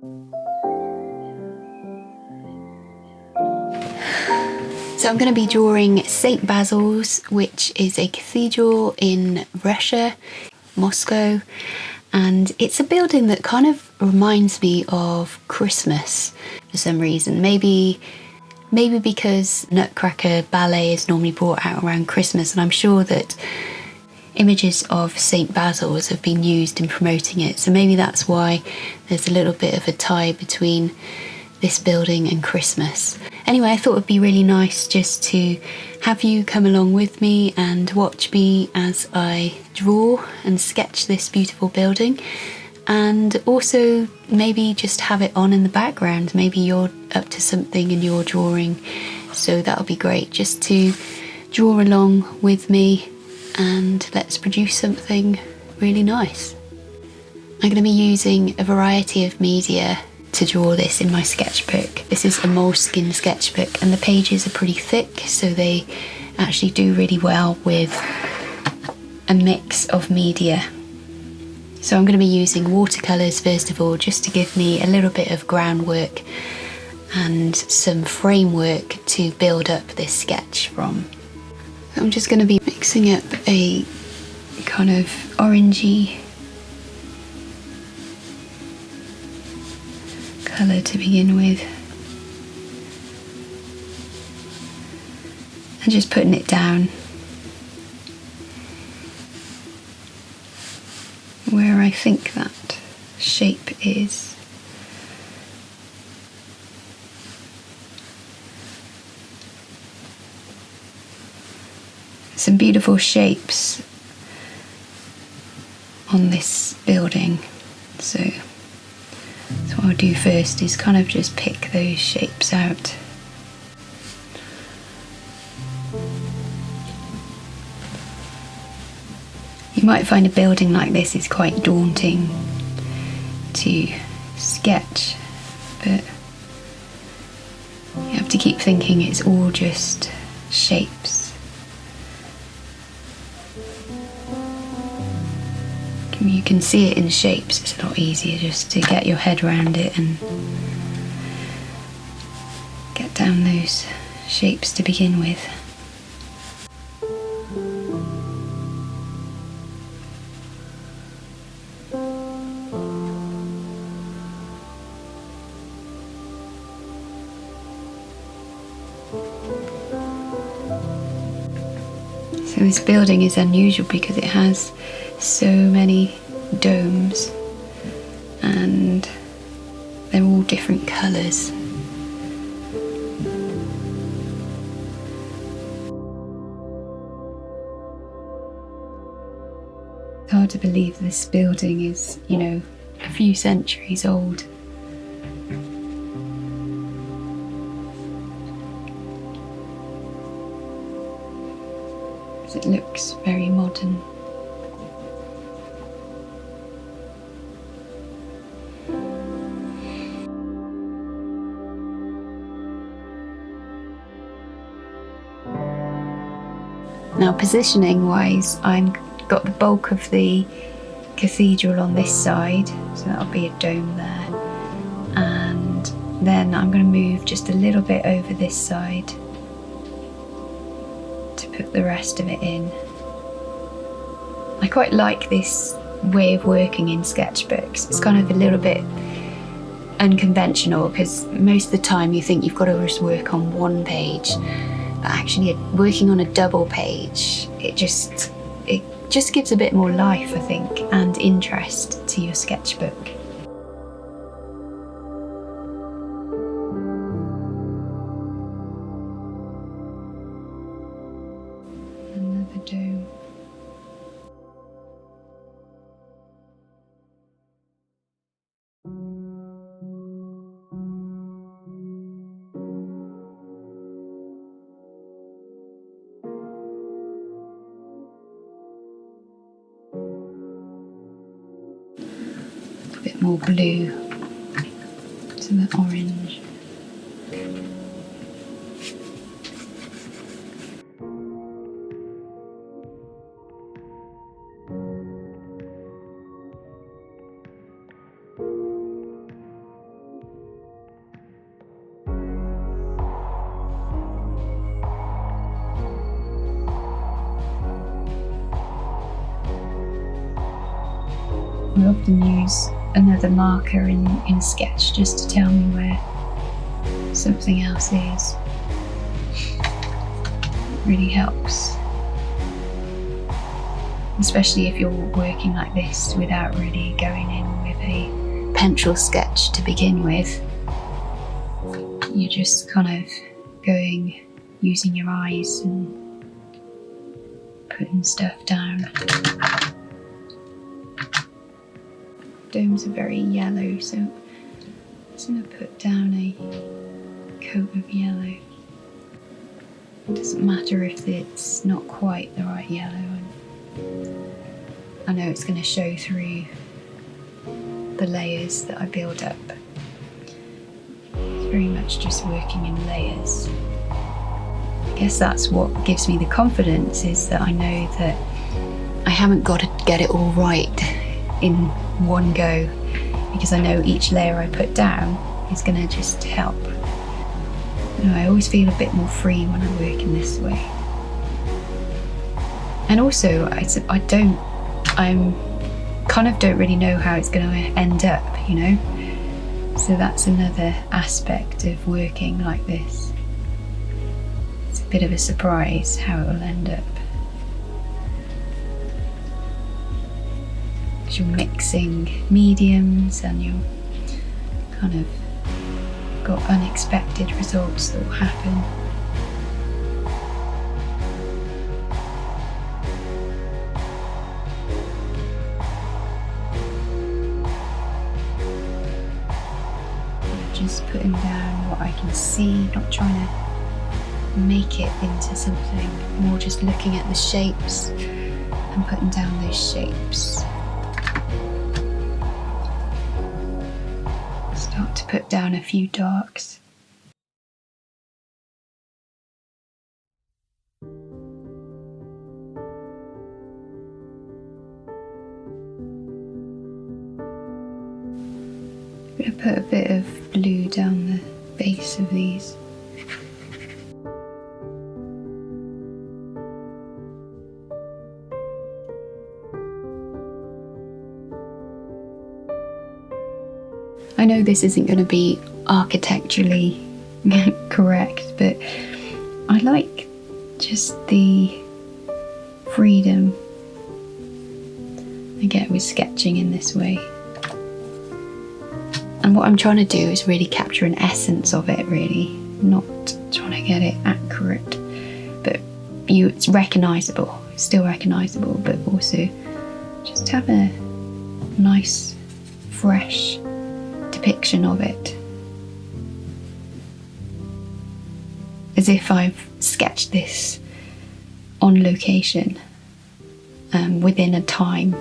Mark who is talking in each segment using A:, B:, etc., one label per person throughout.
A: So I'm going to be drawing St. Basil's, which is a cathedral in Russia, Moscow, and it's a building that kind of reminds me of Christmas for some reason. Maybe because Nutcracker Ballet is normally brought out around Christmas, and I'm sure that images of St. Basil's have been used in promoting it, so maybe that's why there's a little bit of a tie between this building and Christmas. Anyway, I thought it'd be really nice just to have you come along with me and watch me as I draw and sketch this beautiful building, and also maybe just have it on in the background. Maybe you're up to something and you're drawing, so that'll be great just to draw along with me and let's produce something really nice. I'm going to be using a variety of media to draw this in my sketchbook. This is a moleskin sketchbook and the pages are pretty thick, so they actually do really well with a mix of media. So I'm going to be using watercolours first of all, just to give me a little bit of groundwork and some framework to build up this sketch from. I'm just going to be mixing up a kind of orangey colour to begin with, and just putting it down where I think that shape is. Some beautiful shapes on this building, so what I'll do first is kind of just pick those shapes out. You might find a building like this is quite daunting to sketch, but you have to keep thinking it's all just shapes. You can see it in shapes, it's a lot easier just to get your head around it and get down those shapes to begin with. So this building is unusual because it has so many domes and they're all different colours. It's hard to believe this building is, you know, a few centuries old. It looks very modern. Now, positioning wise, I've got the bulk of the cathedral on this side, so that'll be a dome there, and then I'm going to move just a little bit over this side to put the rest of it in. I quite like this way of working in sketchbooks. It's kind of a little bit unconventional because most of the time you think you've got to just work on one page, but actually working on a double page, it just gives a bit more life, I think, and interest to your sketchbook. Another dome. A bit more blue to the orange. I often use another marker in a sketch just to tell me where something else is. It really helps. Especially if you're working like this without really going in with a pencil sketch to begin with. You're just kind of going, using your eyes and putting stuff down. Domes are very yellow, so I'm just going to put down a coat of yellow. It doesn't matter if it's not quite the right yellow. I know it's going to show through the layers that I build up. It's very much just working in layers. I guess that's what gives me the confidence, is that I know that I haven't got to get it all right in one go, because I know each layer I put down is going to just help. You know, I always feel a bit more free when I work in this way. And also, I kind of don't really know how it's going to end up, you know? So that's another aspect of working like this. It's a bit of a surprise how it will end up. Because you're mixing mediums and you're kind of got unexpected results that will happen. Just putting down what I can see, not trying to make it into something, more just looking at the shapes and putting down those shapes. Start to put down a few darks. I'm going to put a bit of blue down the base of these. I know this isn't going to be architecturally correct, but I like just the freedom I get with sketching in this way. And what I'm trying to do is really capture an essence of it, really, not trying to get it accurate. But it's recognisable, still recognisable, but also just have a nice, fresh depiction of it. As if I've sketched this on location, within a time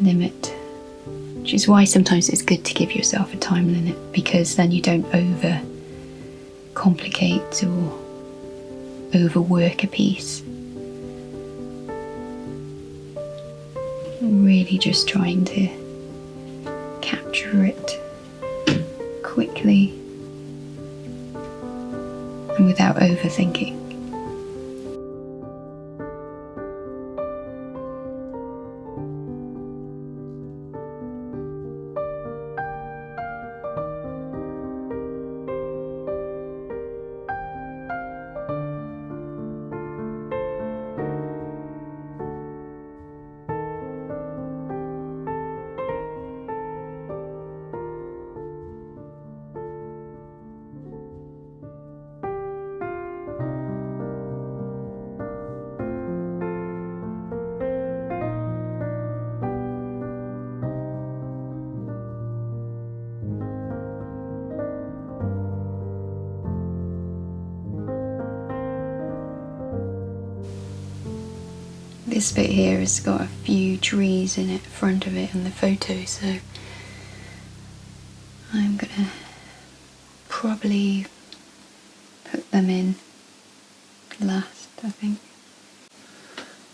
A: limit. Which is why sometimes it's good to give yourself a time limit, because then you don't over complicate or overwork a piece. I'm really just trying to capture it quickly and without overthinking. This bit here has got a few trees in front of it in the photo, so I'm gonna probably put them in last, I think.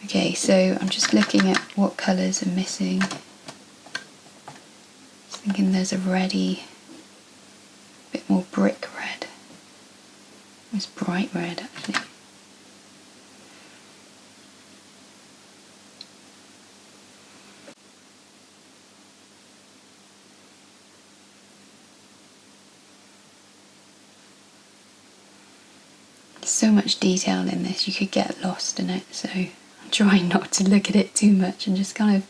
A: Okay, so I'm just looking at what colours are missing. Just thinking there's a reddy, bit more brick red. It's bright red actually. There's so much detail in this, you could get lost in it, so I'm trying not to look at it too much and just kind of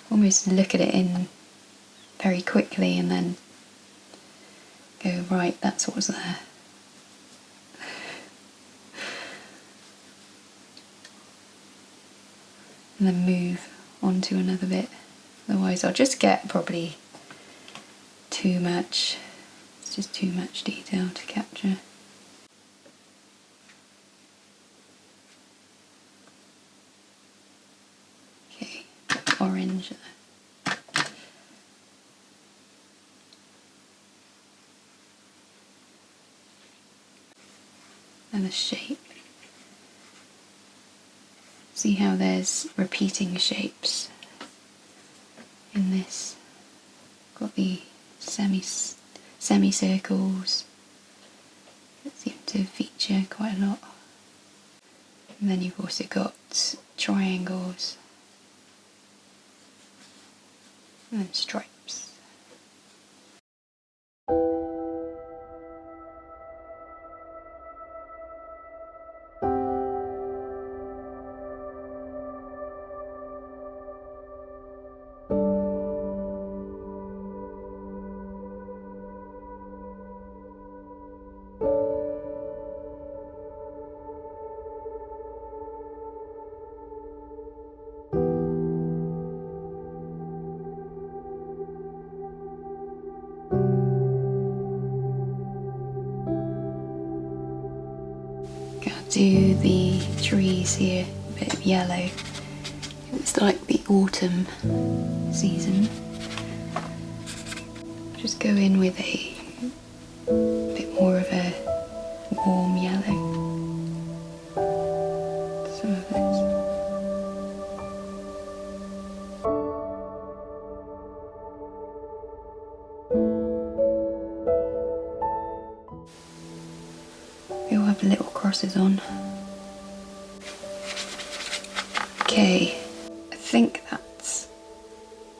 A: almost look at it in very quickly and then go, right, that's what's there. And then move on to another bit. Otherwise I'll just get probably too much. It's just too much detail to capture. Okay, orange there. And a shape. See how there's repeating shapes in this. Got the semicircles that seem to feature quite a lot. And then you've also got triangles and then stripes. Do the trees here, a bit of yellow. It's like the autumn season. Just go in with a bit more of a warm yellow. Some of this. You'll have little crosses on. Okay, I think that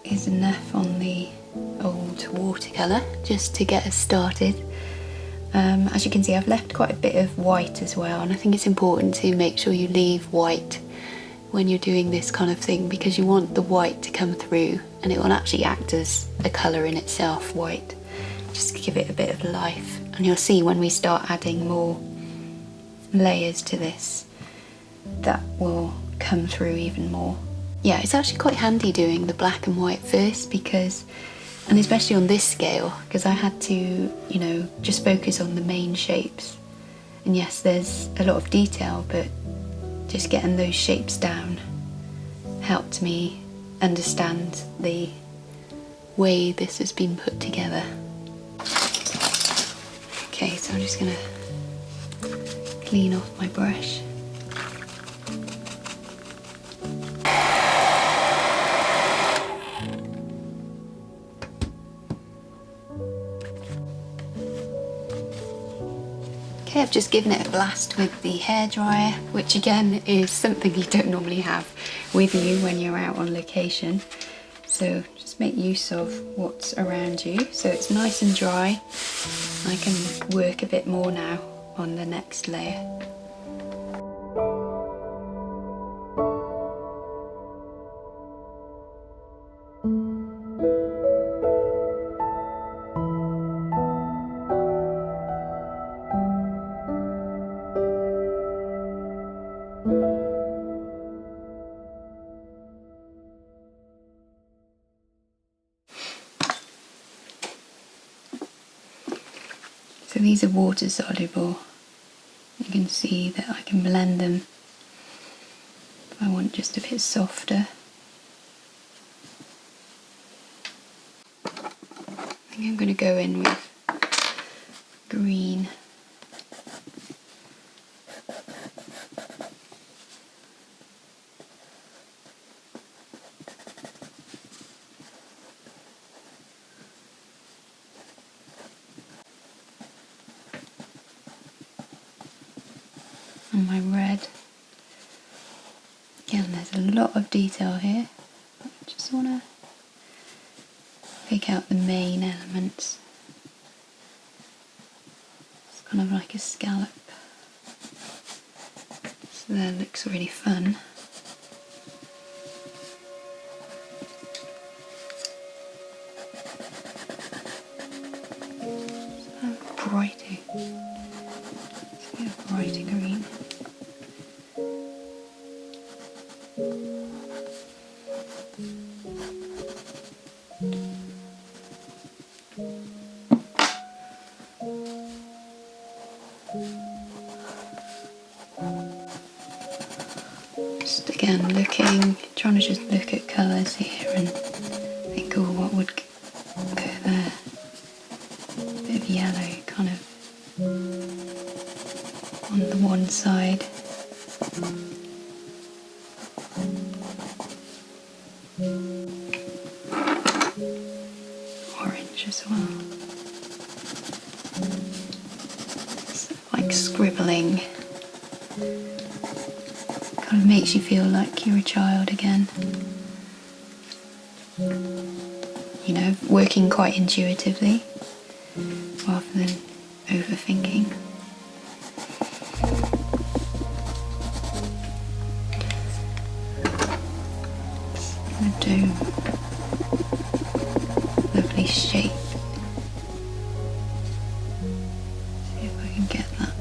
A: is enough on the old watercolour just to get us started. As you can see, I've left quite a bit of white as well, and I think it's important to make sure you leave white when you're doing this kind of thing, because you want the white to come through and it will actually act as a colour in itself, white, just to give it a bit of life. And you'll see when we start adding more layers to this, that will come through even more. Yeah, it's actually quite handy doing the black and white first, because, and especially on this scale, because I had to, you know, just focus on the main shapes. And yes, there's a lot of detail, but just getting those shapes down helped me understand the way this has been put together. Okay, so I'm just gonna clean off my brush. Okay, I've just given it a blast with the hairdryer, which again is something you don't normally have with you when you're out on location. So just make use of what's around you so it's nice and dry. I can work a bit more now on the next layer. So these are water soluble. You can see that I can blend them if I want just a bit softer. I think I'm going to go in with green. And my red. Again, there's a lot of detail here. I just want to pick out the main elements. It's kind of like a scallop. So that looks really fun. So brighter. Let's get a brighter green. Just again trying to just look at colours here and think, oh, what would go there? A bit of yellow kind of on the one side. Orange as well. It's like scribbling. Kind of makes you feel like you're a child again. You know, working quite intuitively rather than overthinking. A dome. Lovely shape. See if I can get that.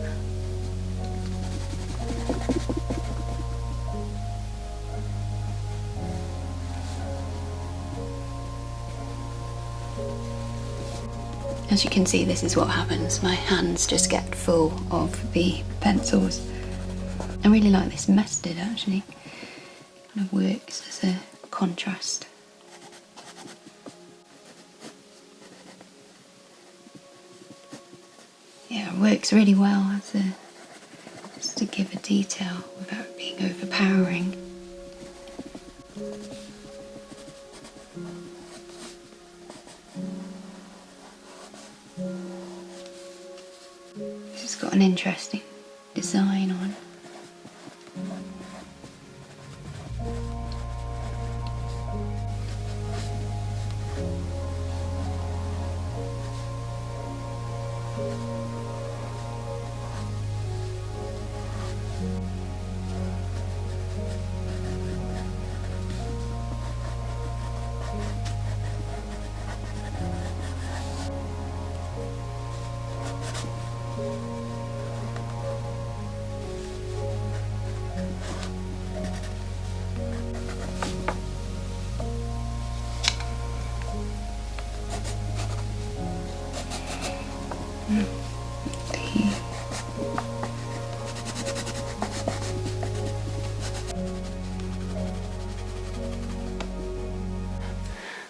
A: As you can see, this is what happens. My hands just get full of the pencils. I really like this mustard actually. Kind of works as a contrast. Yeah, it works really well as just to give a detail without being overpowering. It's got an interesting design on.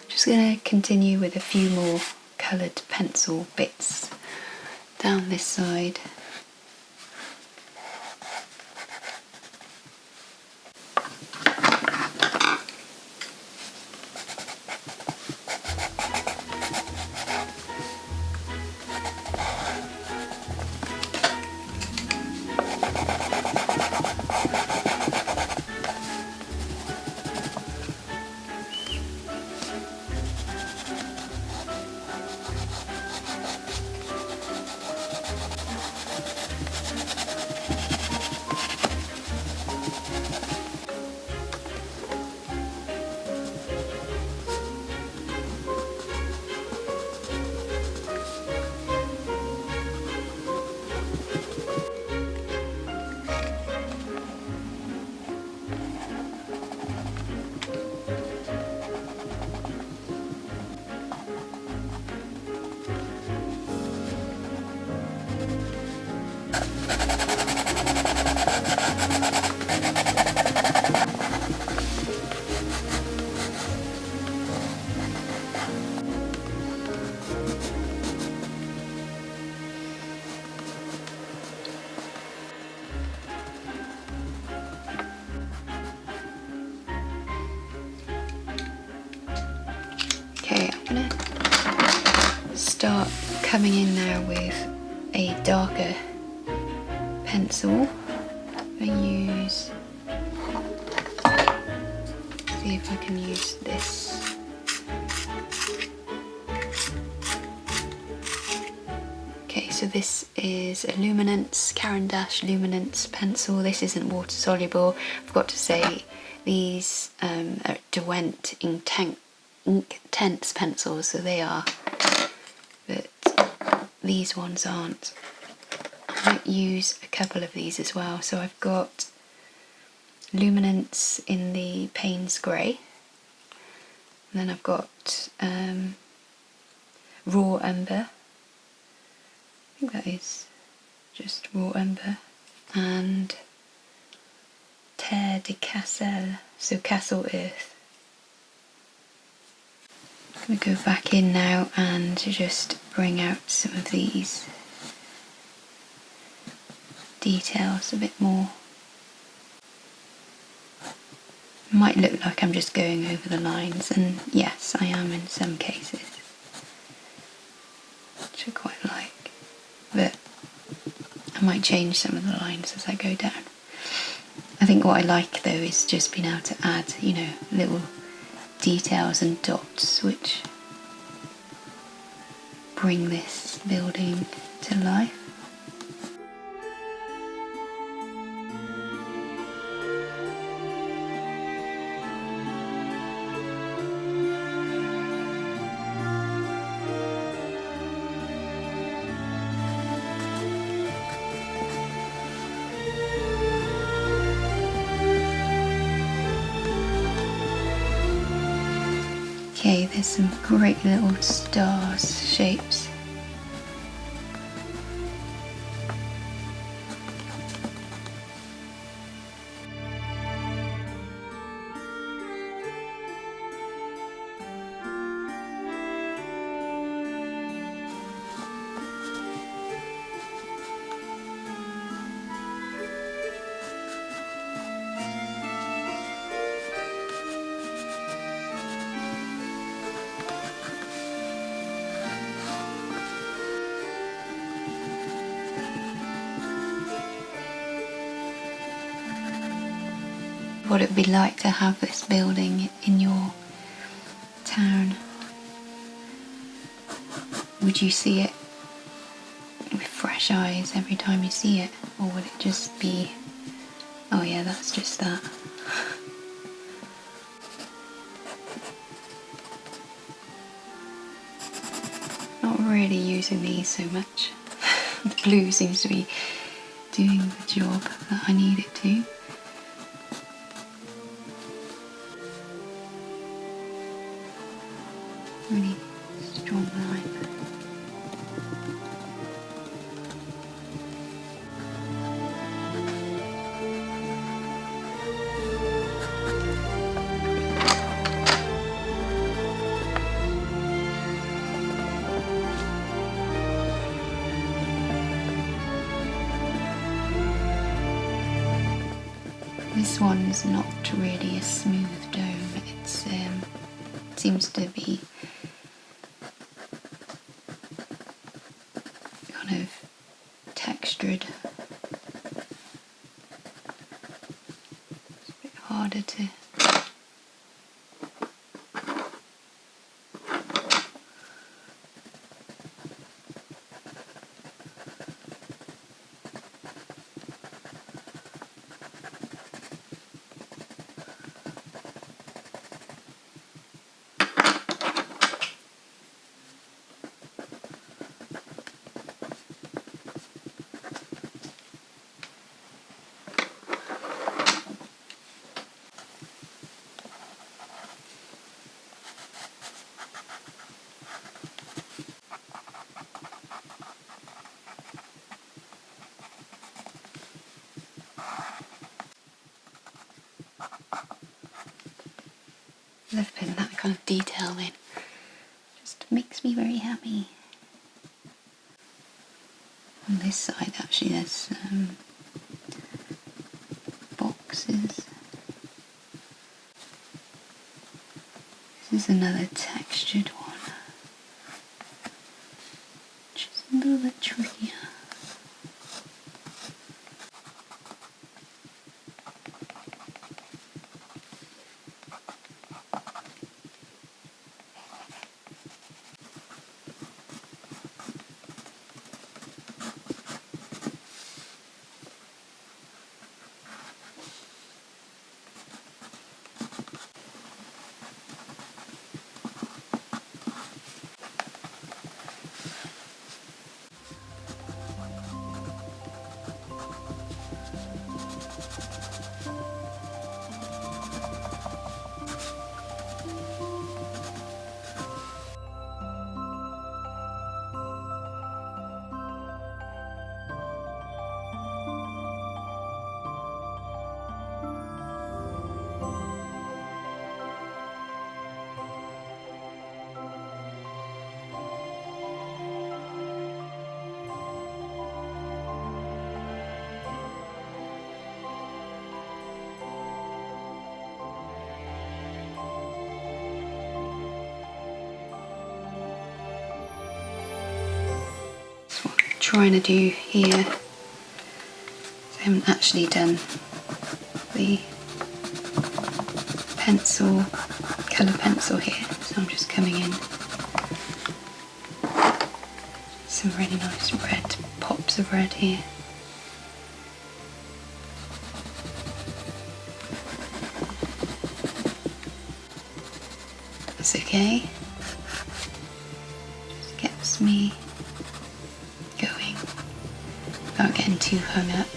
A: Just going to continue with a few more coloured pencil bits down this side. Start coming in now with a darker pencil. I use, see if I can use this. Okay, so this is a Luminance, Caran d'Ache Luminance pencil. This isn't water soluble. I've got to say these are Derwent Inktense pencils, so they are, but these ones aren't. I might use a couple of these as well. So I've got Luminance in the Payne's Grey, and then I've got Raw Umber. I think that is just Raw Umber, and Terre de Cassel, so Castle Earth. I'm going to go back in now and just bring out some of these details a bit more. It might look like I'm just going over the lines, and yes, I am in some cases, which I quite like, but I might change some of the lines as I go down. I think what I like though is just being able to add, you know, little details and dots which bring this building to life. Okay, there's some great little stars shapes. What it would be like to have this building in your town. Would you see it with fresh eyes every time you see it, or would it just be, oh yeah, that's just that? Not really using these so much. The blue seems to be doing the job that I need it to. Really strong line. This one's not really a smooth dome. It seems to be kind of textured. It's a bit harder to love putting that kind of detail in. Just makes me very happy. On this side actually there's boxes. This is another textured one, which is a little bit trickier. trying to do here. I haven't actually done the pencil, colour pencil here, so I'm just coming in some really nice red pops of red here. That's okay. Just gets me going without getting too hung up.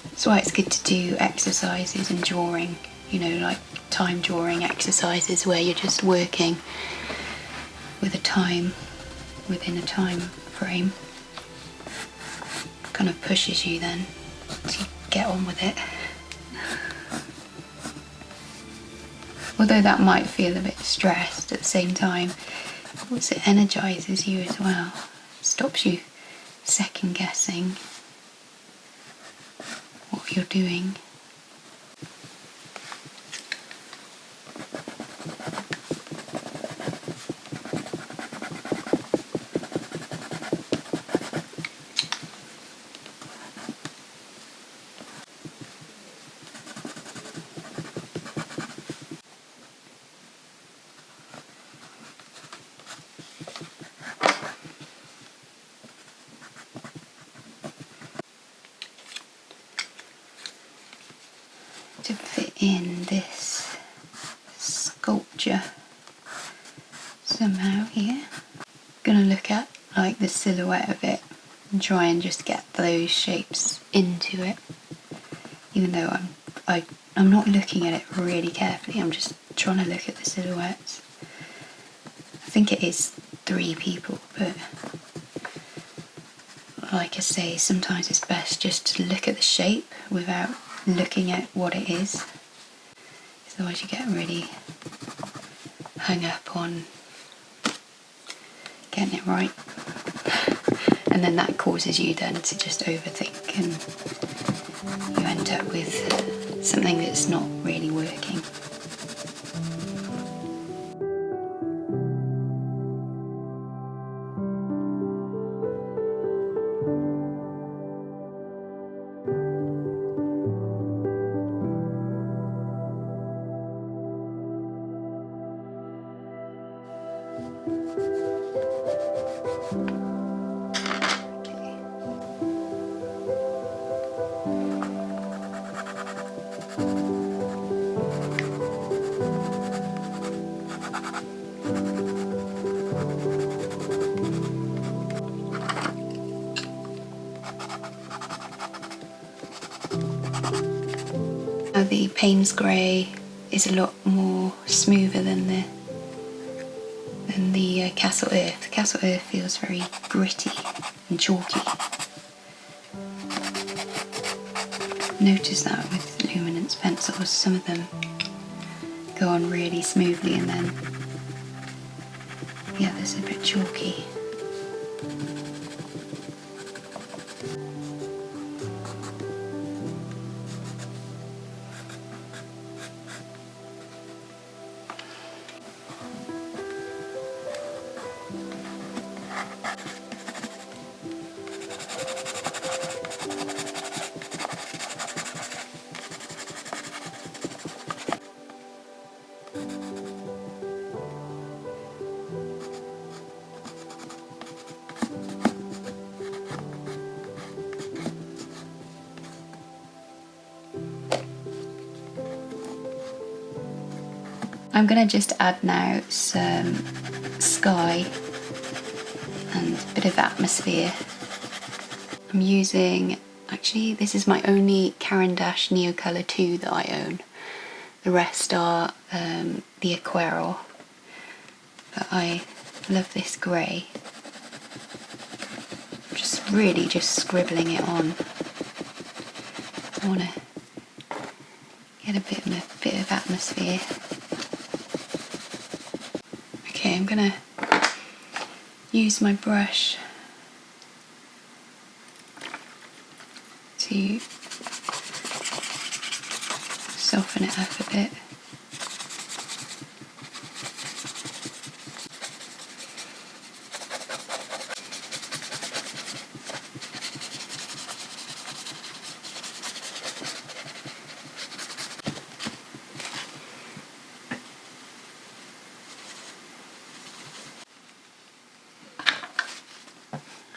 A: That's why it's good to do exercises and drawing, you know, like time drawing exercises where you're just working with a time, within a time frame. Kind of pushes you then to get on with it. Although that might feel a bit stressed at the same time, also it energises you as well. Stops you second guessing what you're doing. To fit in this sculpture somehow here. I'm gonna look at like the silhouette of it and try and just get those shapes into it, even though I'm not looking at it really carefully. I'm just trying to look at the silhouettes. I think it is 3 people, but like I say, sometimes it's best just to look at the shape without looking at what it is, otherwise you get really hung up on getting it right, and then that causes you then to just overthink and you end up with something that's not really working. The Payne's grey is a lot more smoother than the Castle Earth. Castle Earth feels very gritty and chalky. Notice that with luminance pencils, some of them go on really smoothly and then the others are a bit chalky. I'm going to just add now some sky and a bit of atmosphere. I'm using, actually this is my only Caran d'Ache Neocolor 2 that I own. The rest are the Aquarel, but I love this grey. I'm just really just scribbling it on. I want to get a bit of atmosphere. Okay, I'm gonna use my brush to soften it up a bit.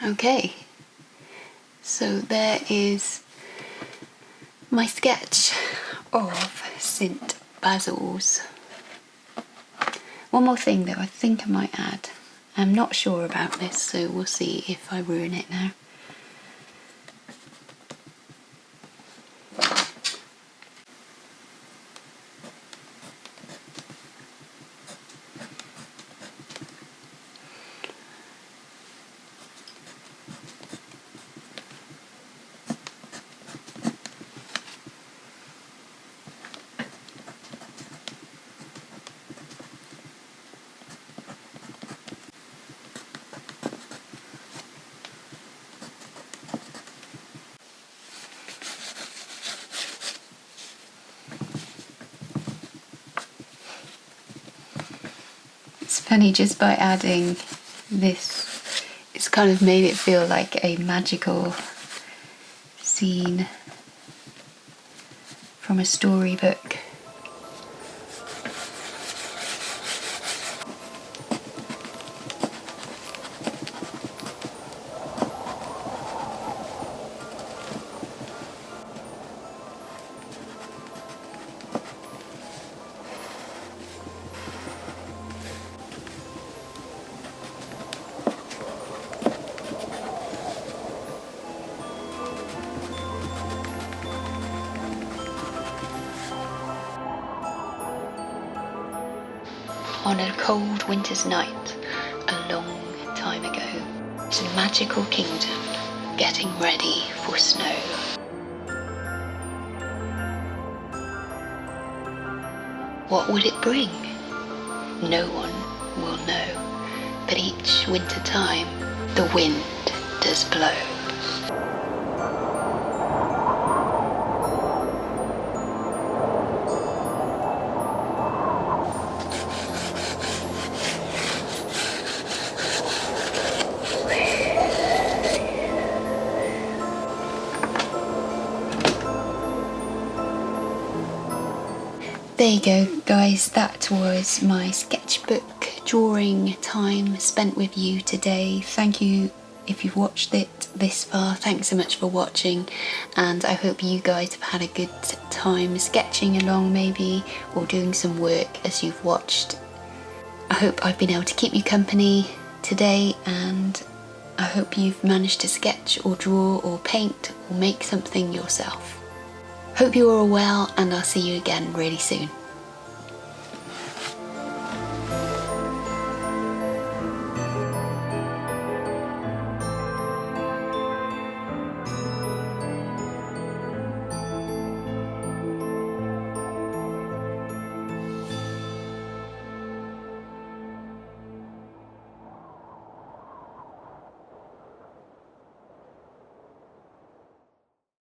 A: Okay, so there is my sketch of St. Basil's. One more thing though I think I might add. I'm not sure about this, so we'll see if I ruin it now. It's funny, just by adding this, it's kind of made it feel like a magical scene from a storybook. On a cold winter's night, a long time ago, was a magical kingdom getting ready for snow. What would it bring? No one will know, but each winter time the wind does blow. There you go, guys, that was my sketchbook drawing time spent with you today. Thank you if you've watched it this far. Thanks so much for watching, and I hope you guys have had a good time sketching along maybe, or doing some work as you've watched. I hope I've been able to keep you company today, and I hope you've managed to sketch or draw or paint or make something yourself. Hope you're all well, and I'll see you again really soon.